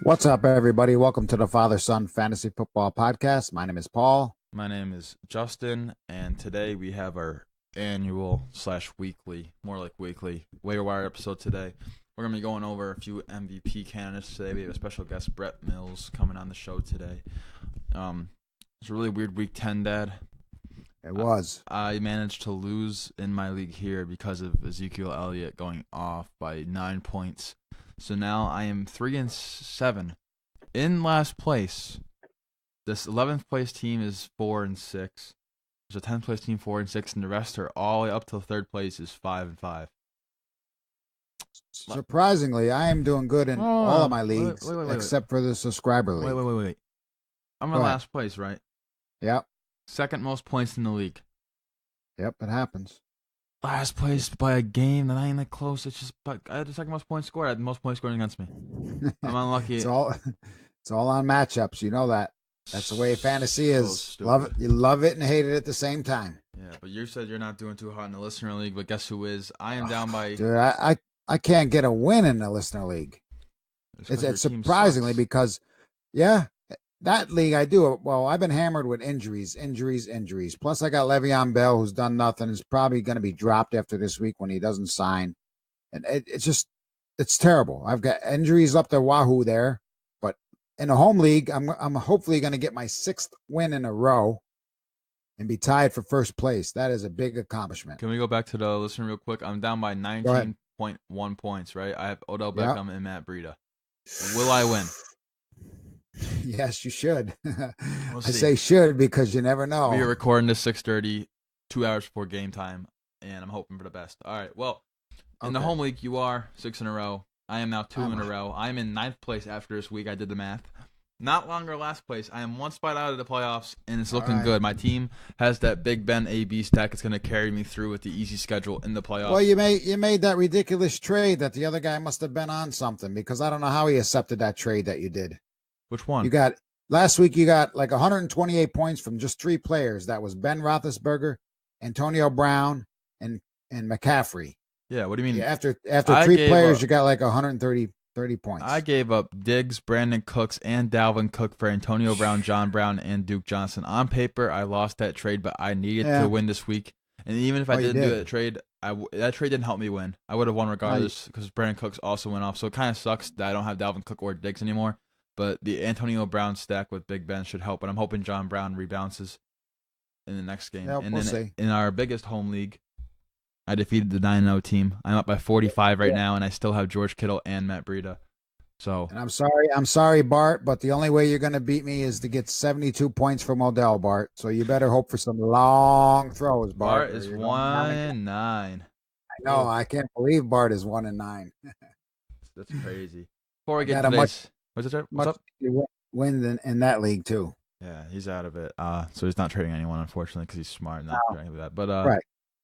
What's up, everybody? Welcome to the Father-Son Fantasy Football Podcast. My name is Paul. My name is Justin, and today we have our annual/weekly, more like weekly, waiver wire episode today. We're going to be going over a few MVP candidates today. We have a special guest, Brett Mills, coming on the show today. It's a really weird week 10, Dad. It was. I managed to lose in my league here because of Ezekiel Elliott going off by 9 points. So now I am 3-7 in last place. This 11th place team is 4-6. There's a 10th place team 4-6, and the rest are all the way up to third place is 5-5. Surprisingly, I am doing good in all of my leagues, wait, except for the subscriber league. Wait. I'm in last place, right? Yep. Second most points in the league. Yep, it happens. Last place by a game that I ain't that close. It's just, but I had the second most points scored. I had the most points scored against me. I'm unlucky. It's all on matchups. You know that. That's the way fantasy is. So love it. You love it and hate it at the same time. Yeah, but you said you're not doing too hot in the listener league, but guess who is? I am down by. Dude, I can't get a win in the listener league. It's surprisingly because, yeah, that league I do. Well, I've been hammered with injuries. Plus, I got Le'Veon Bell, who's done nothing. Is probably going to be dropped after this week when he doesn't sign, and it's terrible. I've got injuries up to wahoo there. But in a home league, I'm hopefully going to get my 6th win in a row and be tied for first place. That is a big accomplishment. Can we go back to the listener real quick? I'm down by 19.1 points. Right, I have Odell Beckham and Matt Breida. Will I win? Yes, you should. We'll I say should because you never know. We are recording this 6:30, 2 hours before game time, and I'm hoping for the best. All right, well, in the home league, you are 6 in a row. I am now 2 in a row. I'm in 9th place after this week. I did the math. Not longer last place. I am one spot out of the playoffs, and it's looking good. My team has that Big Ben AB stack. It's going to carry me through with the easy schedule in the playoffs. Well, you made that ridiculous trade that the other guy must have been on something because I don't know how he accepted that trade that you did. Which one? Last week you got like 128 points from just 3 players. That was Ben Roethlisberger, Antonio Brown, and McCaffrey. Yeah, what do you mean? Yeah, after 3 players, you got like 130 points. I gave up Diggs, Brandon Cooks, and Dalvin Cook for Antonio Brown, John Brown, and Duke Johnson. On paper, I lost that trade, but I needed to win this week. And even if I didn't do that trade, that trade didn't help me win. I would have won regardless because Brandon Cooks also went off. So it kind of sucks that I don't have Dalvin Cook or Diggs anymore. But the Antonio Brown stack with Big Ben should help. But I'm hoping John Brown rebounds in the next game. Yeah, we'll see. In our biggest home league, I defeated the 9-0 team. I'm up by 45 right now, and I still have George Kittle and Matt Breida. So, and I'm sorry, Bart, but the only way you're going to beat me is to get 72 points from Odell, Bart. So you better hope for some long throws, Bart. Bart is 1-9. I know. I can't believe Bart is 1-9. That's crazy. Before we get to today's... What's up? Win in that league, too. Yeah, he's out of it. So he's not trading anyone, unfortunately, because he's smart and not trading that. But right.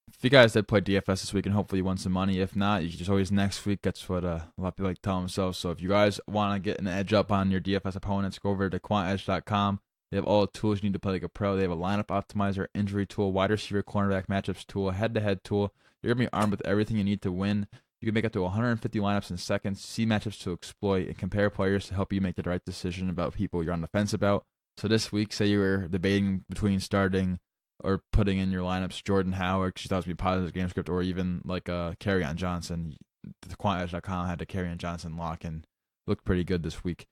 If you guys did play DFS this week and hopefully you won some money, if not, you can just always next week. That's what a lot of people like to tell themselves. So if you guys want to get an edge up on your DFS opponents, go over to quantedge.com. They have all the tools you need to play like a pro. They have a lineup optimizer, injury tool, wide receiver, cornerback matchups tool, head-to-head tool. You're going to be armed with everything you need to win. You can make up to 150 lineups in seconds, see matchups to exploit, and compare players to help you make the right decision about people you're on the fence about. So this week, say you were debating between starting or putting in your lineups Jordan Howard, because you thought it was going to be positive game script, or even like Kerryon Johnson. The quantedge.com had the Kerryon Johnson lock and looked pretty good this week.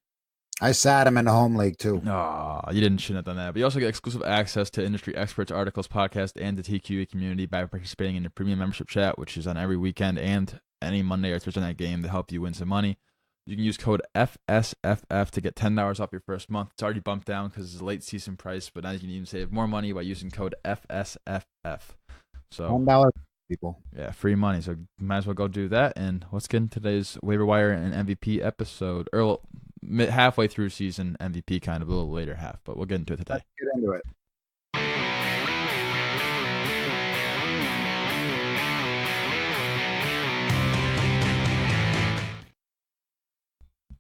I sat him in the home league, too. Oh, shouldn't have done that. But you also get exclusive access to industry experts, articles, podcasts, and the TQE community by participating in the premium membership chat, which is on every weekend and any Monday or Thursday night game to help you win some money. You can use code FSFF to get $10 off your first month. It's already bumped down because it's a late season price, but now you can even save more money by using code FSFF. So $1, people. Yeah, free money. So might as well go do that. And let's get into today's waiver wire and MVP episode. Halfway through season MVP, kind of a little later half, but we'll get into it today. Let's get into it.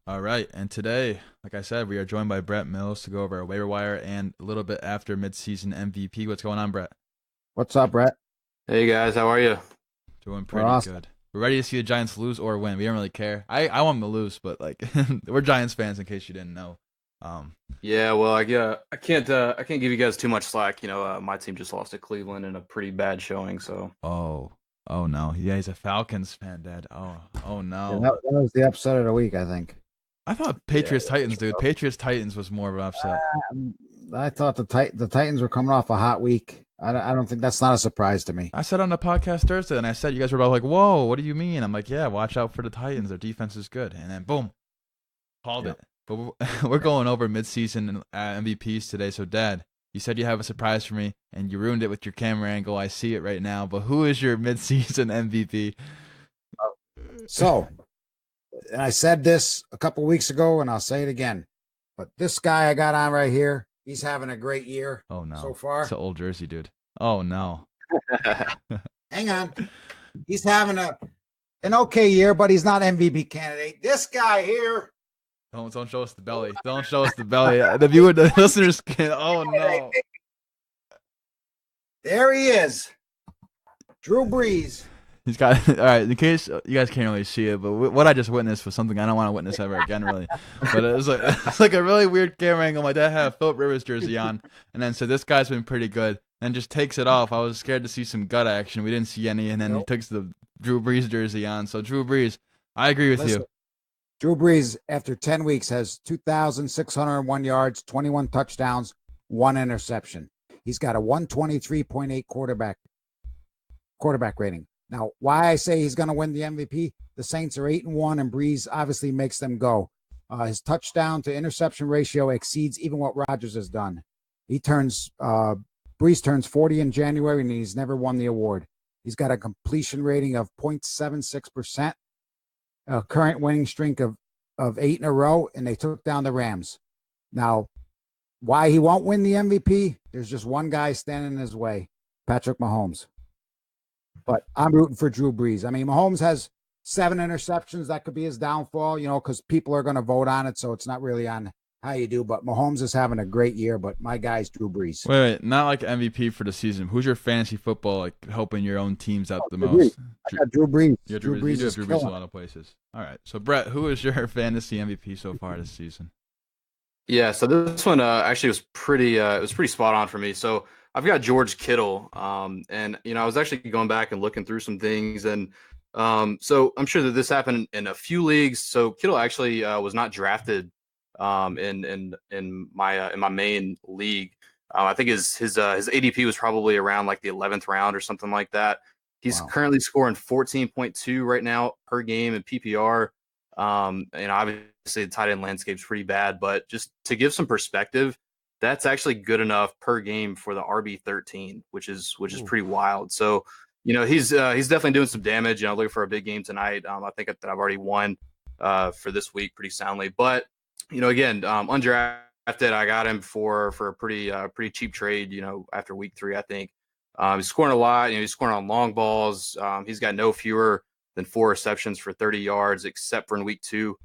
All right, and today, like I said, we are joined by Brett Mills to go over our waiver wire and a little bit after midseason MVP. What's going on, Brett? What's up, Brett? Hey guys, how are you? Doing pretty awesome. good. We're ready to see the Giants lose or win. We don't really care. I want them to lose, but like we're Giants fans in case you didn't know. Yeah, well, I can't give you guys too much slack. My team just lost to Cleveland in a pretty bad showing. So. Oh no. Yeah, he's a Falcons fan, Dad. Oh no. Yeah, that was the upset of the week, I think. I thought Patriots Titans, dude. Patriots Titans was more of an upset. I thought the Titans were coming off a hot week. I don't think that's not a surprise to me. I said on the podcast Thursday, and I said you guys were about like, whoa, what do you mean? I'm like, yeah, watch out for the Titans. Their defense is good. And then boom, called it. But we're going over midseason MVPs today. So, Dad, you said you have a surprise for me, and you ruined it with your camera angle. I see it right now. But who is your midseason MVP? So, and I said this a couple weeks ago, and I'll say it again. But this guy I got on right here, he's having a great year. Oh no! So far, it's an old jersey, dude. Oh no! Hang on, he's having an okay year, but he's not MVP candidate. This guy here. Don't show us the belly. Don't show us the belly. The listeners can. Oh no! There he is, Drew Brees. He's got all right. In case you guys can't really see it, but what I just witnessed was something I don't want to witness ever again, really. But it was like it's like a really weird camera angle. My dad had a Philip Rivers jersey on, and then said this guy's been pretty good, and just takes it off. I was scared to see some gut action. We didn't see any, and then he takes the Drew Brees jersey on. So Drew Brees, I agree with you. Drew Brees, after 10 weeks, has 2,601 yards, 21 touchdowns, 1 interception. He's got a 123.8 quarterback rating. Now, why I say he's going to win the MVP, the Saints are 8-1, and Brees obviously makes them go. His touchdown to interception ratio exceeds even what Rodgers has done. Brees turns 40 in January, and he's never won the award. He's got a completion rating of 0.76%, a current winning streak of 8 in a row, and they took down the Rams. Now, why he won't win the MVP, there's just one guy standing in his way, Patrick Mahomes. But I'm rooting for Drew Brees. I mean, Mahomes has 7 interceptions. That could be his downfall, because people are going to vote on it, so it's not really on how you do. But Mahomes is having a great year, but my guy's Drew Brees. Wait, not like MVP for the season. Who's your fantasy football, like, helping your own teams out the Drew most? Brees. I got Drew Brees. Drew Brees. You do have Drew Brees a lot of places. All right. So, Brett, who is your fantasy MVP so far this season? Yeah, so this one actually was pretty spot on for me. So I've got George Kittle, and I was actually going back and looking through some things, and so I'm sure that this happened in a few leagues. So Kittle actually was not drafted in my main league. I think his ADP was probably around like the 11th round or something like that. He's currently scoring 14.2 right now per game in PPR. Obviously the tight end landscape's pretty bad, but just to give some perspective, that's actually good enough per game for the RB13, which is pretty wild. So, he's definitely doing some damage. Looking for a big game tonight. I think that I've already won for this week pretty soundly. But again, undrafted, I got him for a pretty cheap trade. After week 3, I think he's scoring a lot. He's scoring on long balls. He's got no fewer than 4 receptions for 30 yards, except for in week 2.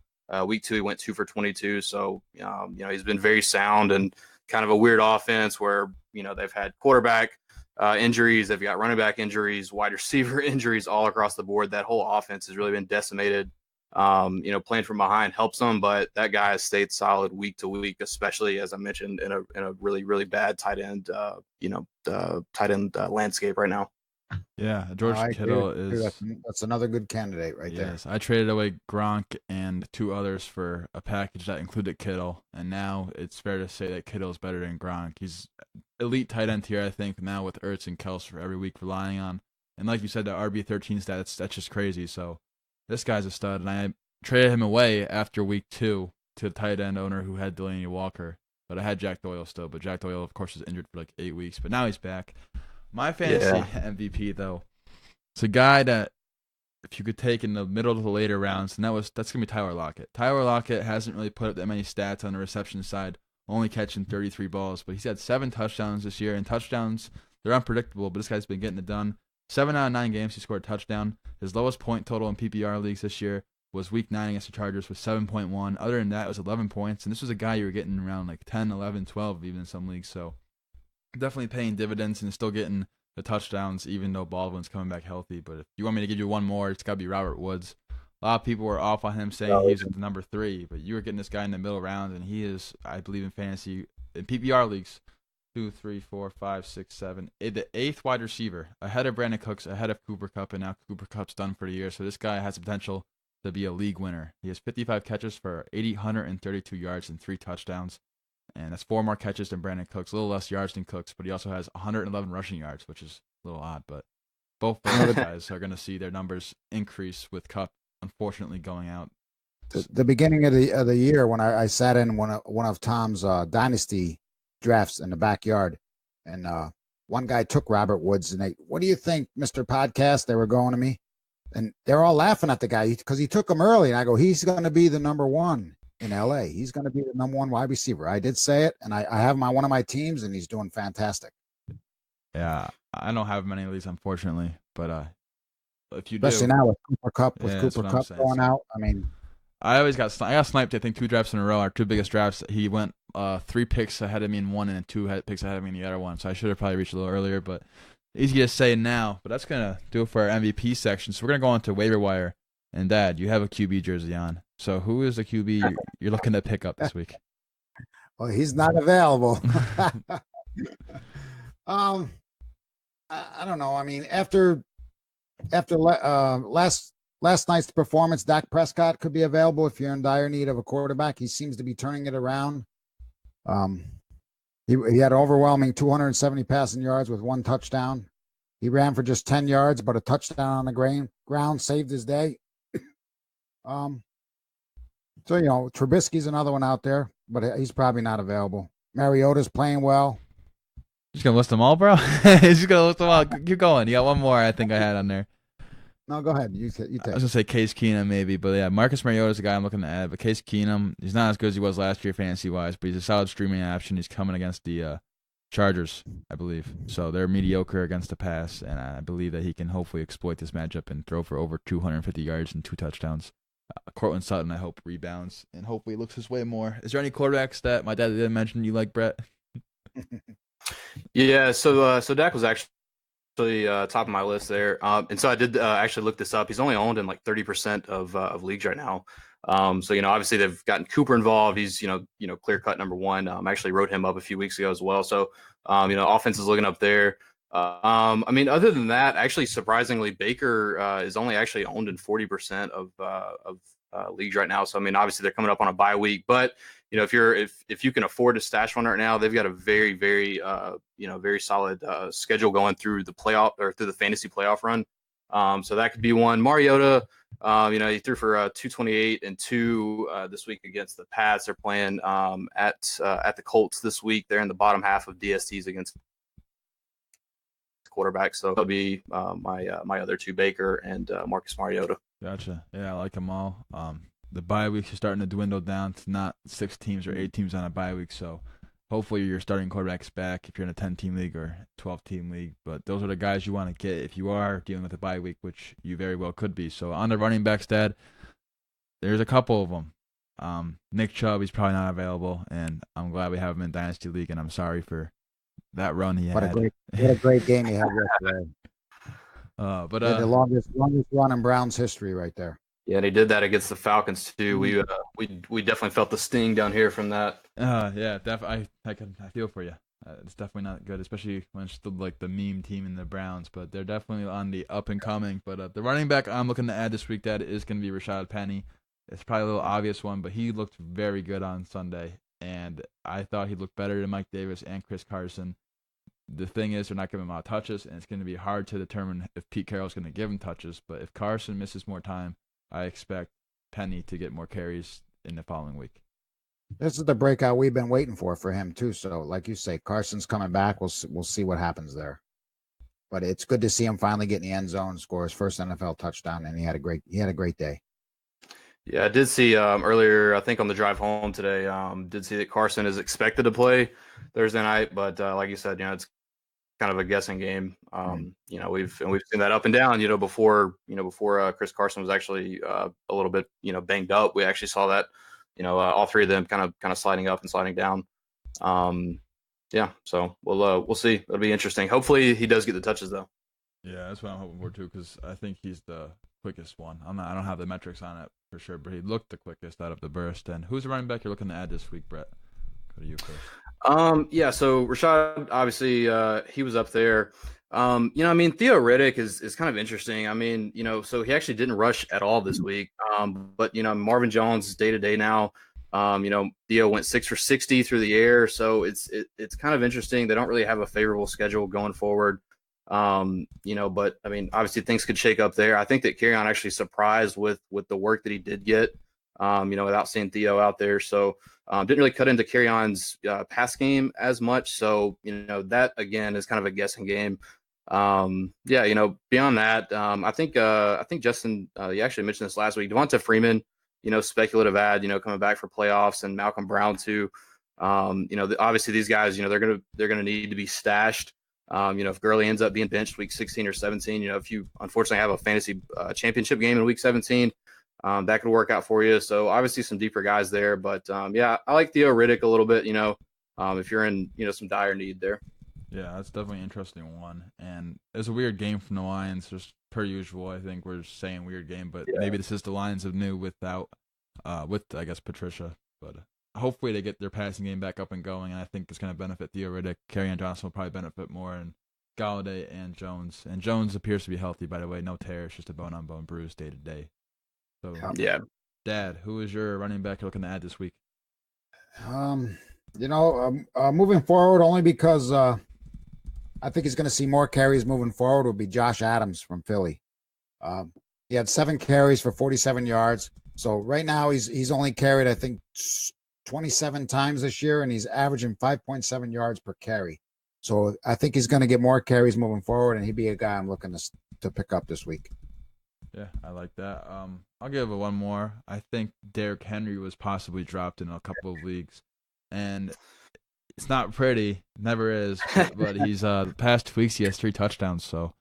Week 2, he went 2 for 22. So, he's been very sound, and kind of a weird offense where, they've had quarterback injuries, they've got running back injuries, wide receiver injuries all across the board. That whole offense has really been decimated. Playing from behind helps them, but that guy has stayed solid week to week, especially as I mentioned in a really, really bad tight end, landscape right now. Yeah, George Kittle is. That's another good candidate right there. Yes, I traded away Gronk and 2 others for a package that included Kittle, and now it's fair to say that Kittle is better than Gronk. He's elite tight end here, I think, now with Ertz and Kels for every week relying on. And like you said, the RB13 stats, that's just crazy. So this guy's a stud, and I traded him away after week 2 to a tight end owner who had Delaney Walker, but I had Jack Doyle still. But Jack Doyle, of course, was injured for like 8 weeks, but now he's back. My fantasy MVP, though, it's a guy that if you could take in the middle to the later rounds, and that's going to be Tyler Lockett. Tyler Lockett hasn't really put up that many stats on the reception side, only catching 33 balls, but he's had 7 touchdowns this year, and touchdowns, they're unpredictable, but this guy's been getting it done. 7 out of 9 games, he scored a touchdown. His lowest point total in PPR leagues this year was week 9 against the Chargers with 7.1. Other than that, it was 11 points, and this was a guy you were getting around like 10, 11, 12 even in some leagues, so definitely paying dividends and still getting the touchdowns, even though Baldwin's coming back healthy. But if you want me to give you one more, it's got to be Robert Woods. A lot of people were off on him saying he was at the number 3, but you were getting this guy in the middle rounds, and he is, I believe, in fantasy, in PPR leagues, 2, 3, 4, 5, 6, 7, the 8th wide receiver, ahead of Brandon Cooks, ahead of Cooper Kupp, and now Cooper Kupp's done for the year. So this guy has the potential to be a league winner. He has 55 catches for 832 yards and 3 touchdowns, and that's 4 more catches than Brandon Cooks, a little less yards than Cooks, but he also has 111 rushing yards, which is a little odd, but both those guys are going to see their numbers increase with Kupp unfortunately going out. The beginning of the year when I sat in one of Tom's dynasty drafts in the backyard, and one guy took Robert Woods, and what do you think, Mr. Podcast? They were going to me, and they're all laughing at the guy because he took him early, and I go, he's going to be the number 1 in LA. He's going to be the number 1 wide receiver. I did say it, and I have him on one of my teams, and he's doing fantastic. Yeah, I don't have many of these, unfortunately, but if you especially do, now with Cooper Kupp going out, I mean, I got sniped. I think 2 drafts in a row. Our 2 biggest drafts. He went 3 picks ahead of me in one, and 2 picks ahead of me in the other one. So I should have probably reached a little earlier, but easy to say now. But that's gonna do it for our MVP section. So we're gonna go on to waiver wire. And Dad, you have a QB jersey on. So who is the QB you're looking to pick up this week? Well, he's not available. I don't know. I mean, after last night's performance, Dak Prescott could be available if you're in dire need of a quarterback. He seems to be turning it around. He had overwhelming 270 passing yards with 1 touchdown. He ran for just 10 yards, but a touchdown on the ground saved his day. So, Trubisky's another one out there, but he's probably not available. Mariota's playing well. Just gonna list them all, bro? He's just gonna list them all. Keep going. You got one more I think I had on there. No, go ahead. You take. I was gonna say Case Keenum maybe, but yeah, Marcus Mariota's the guy I'm looking to add. But Case Keenum, he's not as good as he was last year fantasy wise, but he's a solid streaming option. He's coming against the Chargers, I believe. So they're mediocre against the pass, and I believe that he can hopefully exploit this matchup and throw for over 250 yards and 2 touchdowns. Cortland Sutton, I hope, rebounds and hopefully looks his way more. Is there any quarterbacks that my dad didn't mention you like, Brett? Yeah, so Dak was actually top of my list there, and so I did actually look this up. He's only owned in like 30% of leagues right now. So obviously they've gotten Cooper involved. He's clear cut number 1. I actually wrote him up a few weeks ago as well. So offense is looking up there. I mean, other than that, actually surprisingly, Baker is only actually owned in 40% of leagues right now. So I mean, obviously they're coming up on a bye week, but if you can afford to stash one right now, they've got a very, very very solid schedule going through the playoff or through the fantasy playoff run. So that could be one. Mariota, he threw for 228 and 2 this week against the Pats. They're playing at the Colts this week. They're in the bottom half of DSTs against quarterback. So that'll be my other 2, Baker and Marcus Mariota. Gotcha. Yeah, I like them all. The bye weeks are starting to dwindle down to not 6 teams or 8 teams on a bye week. So hopefully your starting quarterback's back if you're in a 10-team league or 12-team league. But those are the guys you want to get if you are dealing with a bye week, which you very well could be. So on the running backs, Dad, there's a couple of them. Nick Chubb, he's probably not available, and I'm glad we have him in Dynasty League, and I'm sorry for that run he had. What a great game he had yesterday. But the longest run in Browns history right there. Yeah, and he did that against the Falcons too. We definitely felt the sting down here from that. Yeah, I feel for you. It's definitely not good, especially when it's still like the meme team in the Browns. But they're definitely on the up and coming. But the running back I'm looking to add this week, Dad, is going to be Rashad Penny. It's probably a little obvious one, but he looked very good on Sunday, and I thought he looked better than Mike Davis and Chris Carson. The thing is, they're not giving him a lot of touches, and it's going to be hard to determine if Pete Carroll's going to give him touches. But if Carson misses more time, I expect Penny to get more carries in the following week. This is the breakout we've been waiting for him too. So, like you say, Carson's coming back. We'll see what happens there. But it's good to see him finally get in the end zone, score his first NFL touchdown, and he had a great day. Yeah, I did see earlier, I think on the drive home today, did see that Carson is expected to play Thursday night, but like you said, it's kind of a guessing game. We've seen that up and down. Before Chris Carson was actually a little bit banged up. We actually saw that all 3 of them kind of sliding up and sliding down. yeah, so we'll see. It'll be interesting. Hopefully he does get the touches though. Yeah, that's what I'm hoping for too, because I think he's the quickest one. I don't have the metrics on it for sure, but he looked the quickest out of the burst. And who's the running back you're looking to add this week, Brett? Go to you first. Yeah, so Rashad, obviously, he was up there. I mean, Theo Riddick is kind of interesting. I mean, so he actually didn't rush at all this week. But Marvin Jones is day to day now. Theo went 6 for 60 through the air, so it's kind of interesting. They don't really have a favorable schedule going forward. But I mean, obviously things could shake up there. I think that Kerryon actually surprised with the work that he did get. Without seeing Theo out there, so. Didn't really cut into Kerryon's pass game as much. So, that again is kind of a guessing game. Beyond that, I think Justin, you actually mentioned this last week. Devonta Freeman, speculative ad, coming back for playoffs, and Malcolm Brown too. Obviously these guys, they're gonna need to be stashed. If Gurley ends up being benched week 16 or 17, if you unfortunately have a fantasy championship game in week 17. That could work out for you. So obviously some deeper guys there, but I like Theo Riddick a little bit. If you're in some dire need there. Yeah, that's definitely an interesting one, and it's a weird game from the Lions, just per usual. I think we're saying weird game, but maybe this is the Lions of new without, with I guess Patricia. But hopefully they get their passing game back up and going, and I think it's going to benefit Theo Riddick. Kerryon Johnson will probably benefit more, and Galladay and Jones. And Jones appears to be healthy, by the way. No tear, it's just a bone-on-bone bruise day to day. So, yeah. Dad, who is your running back you're looking to add this week? Moving forward, only because I think he's going to see more carries moving forward, would be Josh Adams from Philly. He had 7 carries for 47 yards. So right now he's only carried, I think, 27 times this year, and he's averaging 5.7 yards per carry. So I think he's going to get more carries moving forward, and he'd be a guy I'm looking to pick up this week. Yeah, I like that. I'll give it one more. I think Derrick Henry was possibly dropped in a couple of leagues, and it's not pretty, never is. But he's the past 2 weeks he has 3 touchdowns. So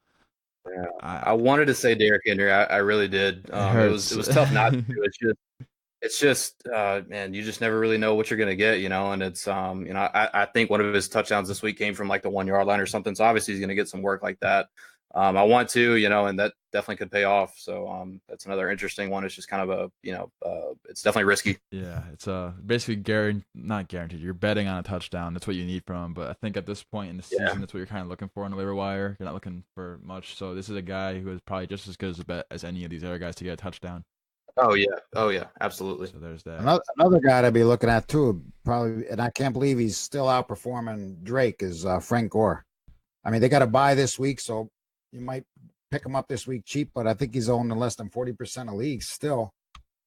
yeah, I wanted to say Derrick Henry. I really did. It was tough not to. It's just man, you just never really know what you're gonna get, And it's I think one of his touchdowns this week came from like the 1 yard line or something. So obviously he's gonna get some work like that. I want to, and that definitely could pay off. So that's another interesting one. It's just kind of it's definitely risky. Yeah, it's basically not guaranteed. You're betting on a touchdown. That's what you need from him. But I think at this point in the season, that's what you're kind of looking for on the waiver wire. You're not looking for much. So this is a guy who is probably just as good as a bet as any of these other guys to get a touchdown. Oh yeah, absolutely. So there's that. Another guy to be looking at too, probably, and I can't believe he's still outperforming Drake, is Frank Gore. I mean, they got a bye this week, so you might pick him up this week cheap, but I think he's owned in less than 40% of leagues still.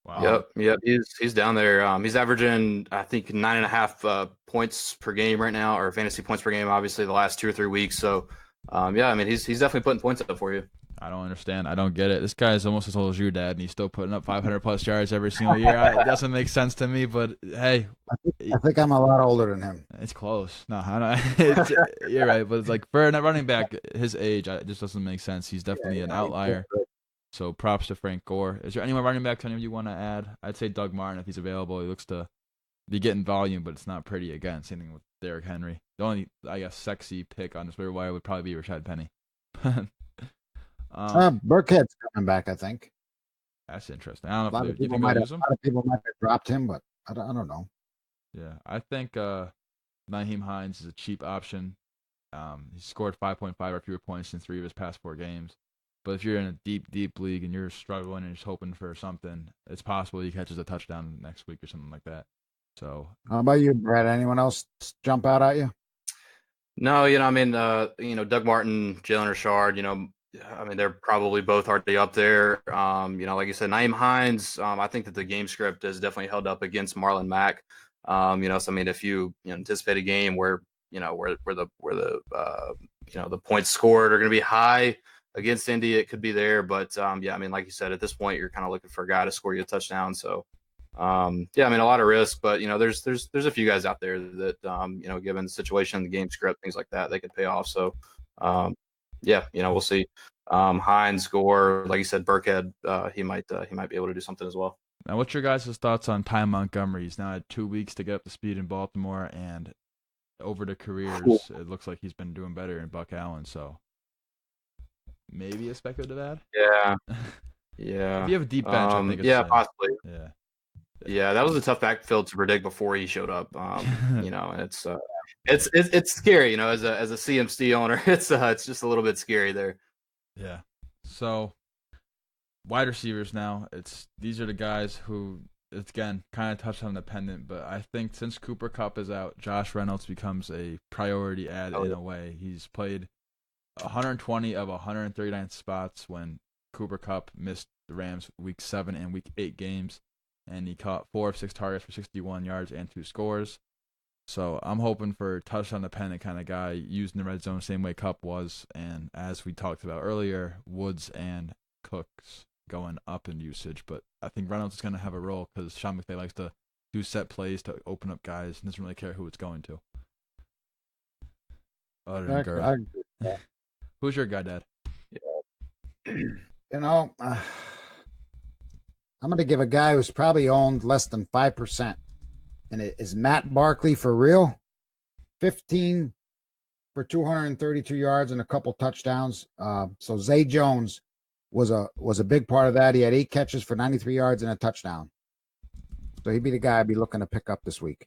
Wow. Yep. He's down there. He's averaging, I think, 9.5 points per game right now, or fantasy points per game. Obviously, the last 2 or 3 weeks. So, I mean, he's definitely putting points up for you. I don't understand. I don't get it. This guy is almost as old as your dad, and he's still putting up 500+ yards every single year. It doesn't make sense to me, but hey. I think I'm a lot older than him. It's close. No, I don't. You're right, but it's like for a running back his age, it just doesn't make sense. He's definitely an outlier. So props to Frank Gore. Is there any more running backs any of you want to add? I'd say Doug Martin if he's available. He looks to be getting volume, but it's not pretty. Again, same thing with Derrick Henry. The only, I guess, sexy pick on this waiver wire would probably be Rashad Penny. Burkhead's coming back, I think. That's interesting. I don't know. A lot of people might have dropped him, but I don't know. Yeah, I think Nyheim Hines is a cheap option. He scored 5.5 or fewer points in 3 of his past 4 games. But if you're in a deep league and you're struggling and just hoping for something, it's possible he catches a touchdown next week or something like that. So, how about you, Brad? Anyone else jump out at you? No, I mean, Doug Martin, Jalen Richard, I mean, they're probably both already up there. Like you said, Nyheim Hines, I think that the game script has definitely held up against Marlon Mack. So I mean, if you anticipate a game where the points scored are going to be high against Indy, it could be there. But I mean, like you said, at this point, you're kind of looking for a guy to score you a touchdown. So I mean, a lot of risk, but there's a few guys out there that given the situation, the game script, things like that, they could pay off. So we'll see. Hines, Gore, like you said, Burkhead, he might be able to do something as well. Now, what's your guys' thoughts on Ty Montgomery? He's now had 2 weeks to get up to speed in Baltimore, and over the careers, it looks like he's been doing better in Buck Allen. So maybe a speculative ad. Yeah. Yeah. If you have a deep bench, I think it's possibly. Yeah. Yeah, that was a tough backfield to predict before he showed up. And it's scary, as a CMC owner. It's just a little bit scary there. Yeah. So wide receivers now. These are the guys who, it's again kind of touchdown dependent, but I think since Cooper Kupp is out, Josh Reynolds becomes a priority ad in a way. He's played 120 of 139 spots when Cooper Kupp missed the Rams week 7 and week 8 games, and he caught 4 of 6 targets for 61 yards and 2 scores. So I'm hoping for a touchdown dependent kind of guy using the red zone same way Kupp was, and as we talked about earlier, Woods and Cooks going up in usage. But I think Reynolds is going to have a role because Sean McVay likes to do set plays to open up guys and doesn't really care who it's going to. Other than Gore. Who's your guy, Dad? I'm going to give a guy who's probably owned less than 5%. And it is Matt Barkley for real. 15 for 232 yards and a couple touchdowns. So Zay Jones was a big part of that. He had 8 catches for 93 yards and a touchdown. So he'd be the guy I'd be looking to pick up this week.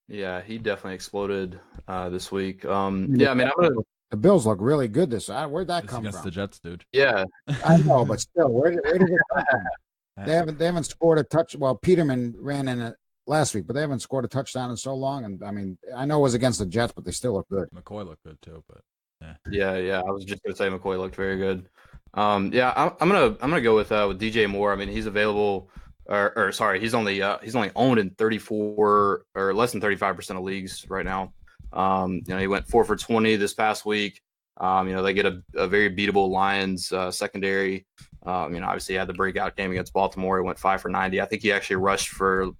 Yeah, he definitely exploded this week. The Bills look really good this. Where'd that come from? The Jets, dude. Yeah, I know, but still, where did it come from? They haven't scored a touch. Well, Peterman ran in it last week, but they haven't scored a touchdown in so long. And I mean, I know it was against the Jets, but they still look good. McCoy looked good too, but yeah. I was just gonna say McCoy looked very good. I'm gonna go with DJ Moore. I mean, he's available. He's only owned in 34 or less than 35% of leagues right now. He went 4 for 20 this past week. They get a very beatable Lions secondary. Obviously he had the breakout game against Baltimore. He went 5 for 90. I think he actually rushed for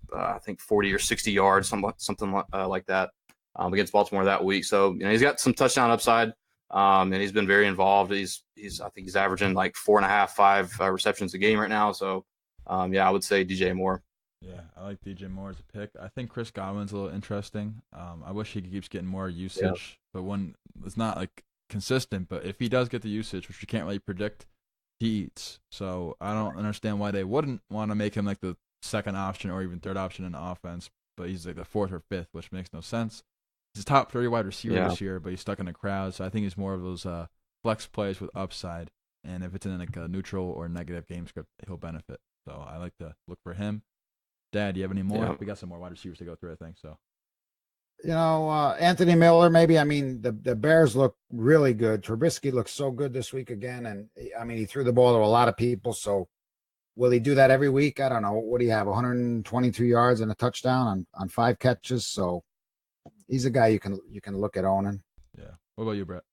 40 or 60 yards, something like that against Baltimore that week. So he's got some touchdown upside, and he's been very involved. I think he's averaging like 4.5, 5 receptions a game right now. So I would say DJ Moore. Yeah, I like DJ Moore as a pick. I think Chris Godwin's a little interesting. I wish he keeps getting more usage, but when it's not like consistent. But if he does get the usage, which you can't really predict, he eats. So I don't understand why they wouldn't want to make him like the second option or even third option in the offense. But he's like the 4th or 5th, which makes no sense. He's a top 30 wide receiver this year, but he's stuck in a crowd. So I think he's more of those flex plays with upside. And if it's in like a neutral or negative game script, he'll benefit. So I like to look for him. Dad, do you have any more? We got some more wide receivers to go through, I think. So, Anthony Miller, maybe. I mean, the Bears look really good. Trubisky looks so good this week again. And, I mean, he threw the ball to a lot of people. So, will he do that every week? I don't know. What do you have, 122 yards and a touchdown on 5 catches? So, he's a guy you can look at owning. Yeah. What about you, Brett?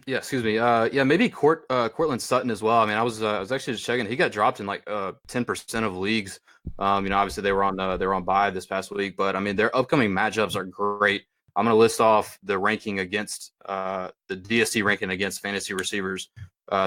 Excuse me. Maybe Cortland Sutton as well. I mean, I was actually just checking. He got dropped in like 10% of leagues. Obviously they were on bye this past week, but I mean their upcoming matchups are great. I'm going to list off the ranking against the DST ranking against fantasy receivers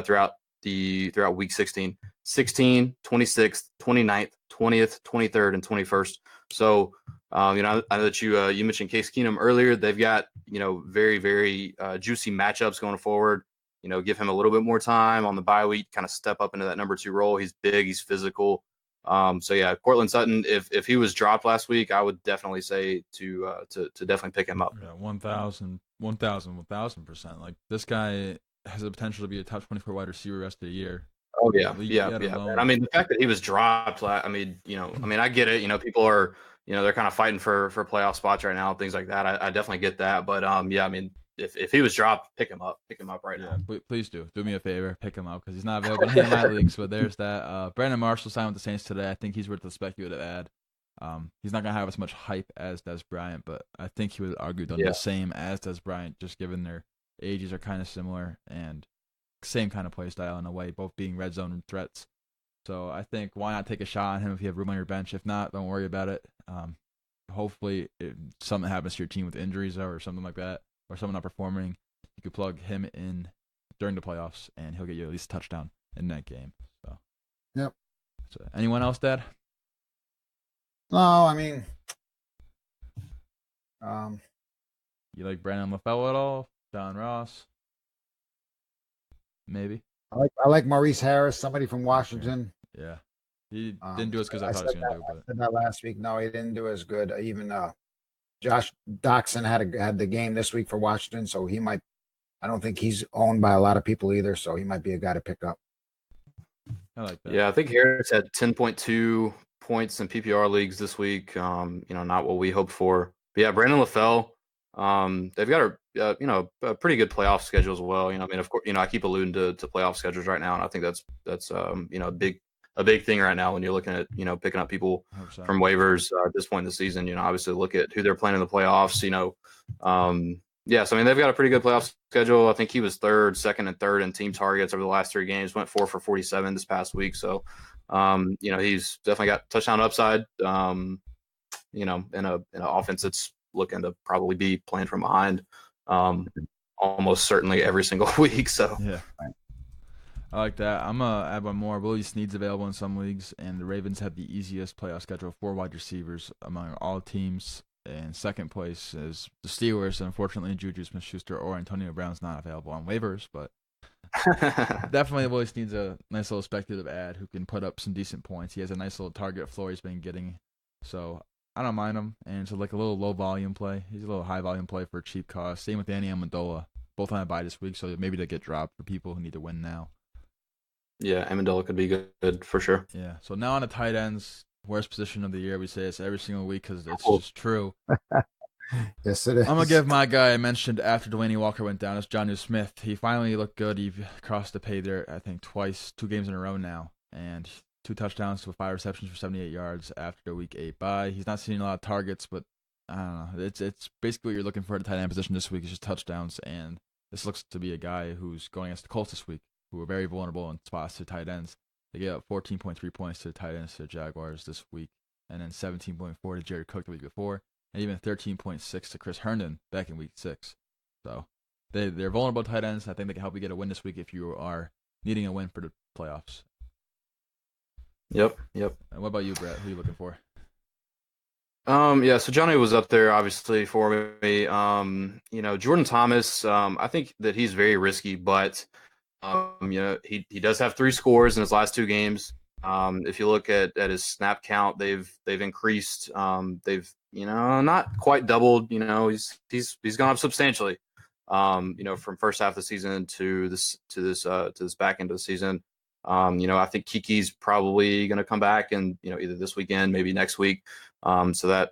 throughout week 16, 26th, 29th, 20th, 23rd, and 21st. So, I know that you mentioned Case Keenum earlier. They've got, very, very juicy matchups going forward. Give him a little bit more time on the bye week, kind of step up into that number 2 role. He's big, he's physical. Cortland Sutton, if he was dropped last week, I would definitely say to definitely pick him up. Yeah, 1,000%. Like this guy has the potential to be a top 24 wide receiver rest of the year. Oh yeah. I mean, the fact that he was dropped, I get it. People are, they're kind of fighting for playoff spots right now, things like that. I definitely get that. But if he was dropped, pick him up right now. Please do me a favor, pick him up because he's not available in my leagues. But there's that. Brandon Marshall signed with the Saints today. I think he's worth the speculative ad. He's not gonna have as much hype as Des Bryant, but I think he would argue done the same as Des Bryant, just given their ages are kind of similar and same kind of play style in a way, both being red zone threats. So I think why not take a shot on him if you have room on your bench? If not, don't worry about it. Hopefully, if something happens to your team with injuries or something like that, or someone not performing, you could plug him in during the playoffs, and he'll get you at least a touchdown in that game. So, yep. So, anyone else, Dad? No, I mean, You like Brandon LaFell at all? John Ross? Maybe. I like Maurice Harris, somebody from Washington. Okay. Yeah. He didn't do as good as I thought he was going to do. But I said that last week. No, he didn't do as good. Even Josh Doxson had the game this week for Washington, so he might. I don't think he's owned by a lot of people either, so he might be a guy to pick up. I like that. Yeah, I think Harris had 10.2 points in PPR leagues this week. Not what we hoped for. But yeah, Brandon LaFell. They've got a pretty good playoff schedule as well. Of course, I keep alluding to playoff schedules right now, and I think that's a big thing right now when you're looking at picking up people 100%. from waivers at this point in the season. Obviously look at who they're playing in the playoffs. So they've got a pretty good playoff schedule. I think he was second and third in team targets over the last 3 games. Went 4 for 47 this past week. So, he's definitely got touchdown upside. In an offense that's looking to probably be playing from behind, almost certainly every single week. So yeah. I like that. I'm going to add one more. Willie Snead's available in some leagues, and the Ravens have the easiest playoff schedule for wide receivers among all teams. And second place is the Steelers. Unfortunately, Juju Smith-Schuster or Antonio Brown's not available on waivers, but definitely Willie Snead's a nice little speculative ad who can put up some decent points. He has a nice little target floor he's been getting, so I don't mind him. And it's like a little low volume play. He's a little high volume play for a cheap cost. Same with Danny Amendola. Both on a bye this week, so maybe they get dropped for people who need to win now. Yeah, Amendola could be good for sure. Yeah. So now on the tight ends, worst position of the year. We say this every single week because it's just true. Yes, it is. I'm going to give my guy I mentioned after Delaney Walker went down. It's Jonnu Smith. He finally looked good. He crossed the pay there, I think, twice, 2 games in a row now. And 2 touchdowns to 5 receptions for 78 yards after the week 8 bye. He's not seeing a lot of targets, but I don't know. It's basically what you're looking for at the tight end position this week is just touchdowns. And this looks to be a guy who's going against the Colts this week, who are very vulnerable in spots to tight ends. They gave up 14.3 points to the tight ends to the Jaguars this week, and then 17.4 to Jared Cook the week before, and even 13.6 to Chris Herndon back in week 6. So they're vulnerable tight ends. I think they can help you get a win this week if you are needing a win for the playoffs. Yep. And what about you, Brett? Who are you looking for? So Johnny was up there obviously for me. Jordan Thomas, I think that he's very risky, but he does have 3 scores in his last 2 games. If you look at his snap count, they've increased. They've not quite doubled. He's gone up substantially. From first half of the season to this back end of the season. I think Kiki's probably going to come back and either this weekend, maybe next week. So that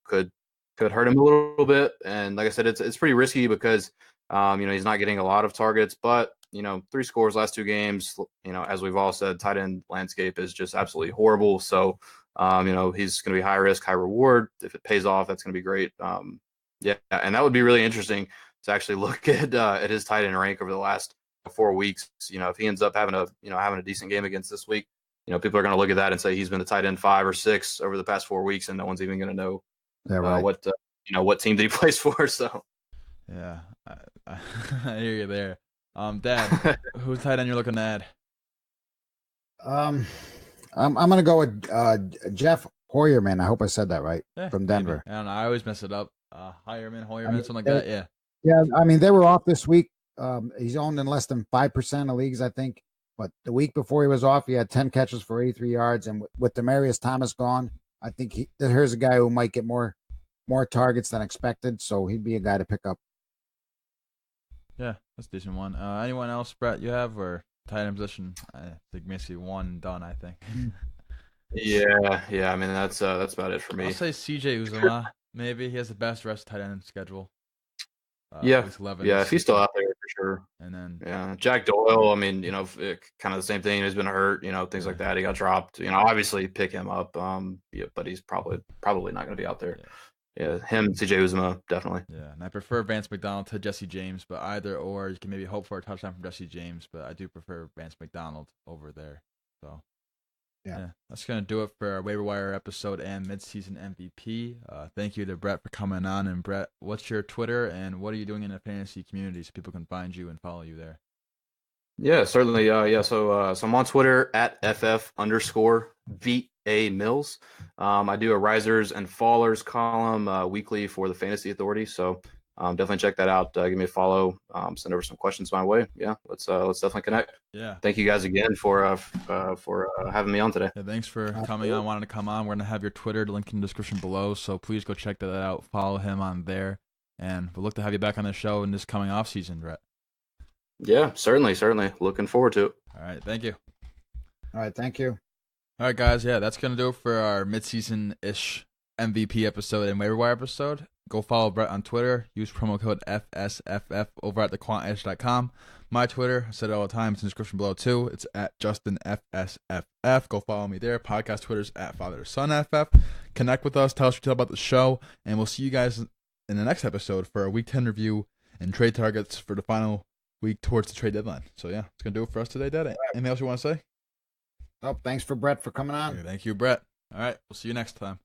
could hurt him a little bit. And like I said, it's pretty risky because he's not getting a lot of targets, but 3 scores last 2 games. As we've all said, tight end landscape is just absolutely horrible. So he's going to be high risk, high reward. If it pays off, that's going to be great. And that would be really interesting to actually look at his tight end rank over the last 4 weeks. If he ends up having a decent game against this week, people are going to look at that and say he's been the tight end 5 or 6 over the past 4 weeks, and no one's even going to know what team that he plays for. So yeah, I hear you there. Dad, who's tight end you're looking at? I'm gonna go with Jeff Hoyerman. I hope I said that right. From Denver. Maybe. I don't know. I always mess it up. Hoyerman, something like that. Yeah. Yeah. I mean, they were off this week. He's owned in less than 5% of leagues, I think. But the week before he was off, he had 10 catches for 83 yards. And with Demaryius Thomas gone, I think here's a guy who might get more targets than expected. So he'd be a guy to pick up. Yeah, that's a decent one. Anyone else, Brett, you have, or tight end position? I think basically one done, I think. Yeah. I mean, that's about it for me. I'll say CJ Uzomah. Maybe he has the best rest tight end schedule. If he's still out there for sure. And then Jack Doyle. I mean, kind of the same thing. He's been hurt. Things like that. He got dropped. Obviously pick him up. But he's probably not going to be out there. Yeah, him, CJ Uzomah, definitely. Yeah, and I prefer Vance McDonald to Jesse James, but either or, you can maybe hope for a touchdown from Jesse James, but I do prefer Vance McDonald over there. So, yeah, that's going to do it for our waiver wire episode and midseason MVP. Thank you to Brett for coming on. And Brett, what's your Twitter and what are you doing in the fantasy community so people can find you and follow you there? Yeah, certainly. So I'm on Twitter at FF_VAH. A Mills. I do a risers and fallers column weekly for the Fantasy Authority. So definitely check that out. Give me a follow. Send over some questions my way. Yeah, let's definitely connect. Yeah. Thank you guys again for having me on today. Yeah, thanks for coming on, wanting to come on. We're going to have your Twitter link in the description below, so please go check that out. Follow him on there, and we'll look to have you back on the show in this coming off season, Brett. Yeah, certainly. Looking forward to it. All right, thank you. All right, thank you. All right, guys. Yeah, that's going to do it for our midseason-ish MVP episode and waiver wire episode. Go follow Brett on Twitter. Use promo code FSFF over at thequantedge.com. My Twitter, I said it all the time. It's in the description below, too. It's at JustinFSFF. Go follow me there. Podcast Twitter's at FatherSonFF. Connect with us. Tell us what you tell about the show. And we'll see you guys in the next episode for a Week 10 review and trade targets for the final week towards the trade deadline. So, yeah, it's going to do it for us today, Dad. Anything else you want to say? Oh, thanks for Brett for coming on. Thank you, Brett. All right, we'll see you next time.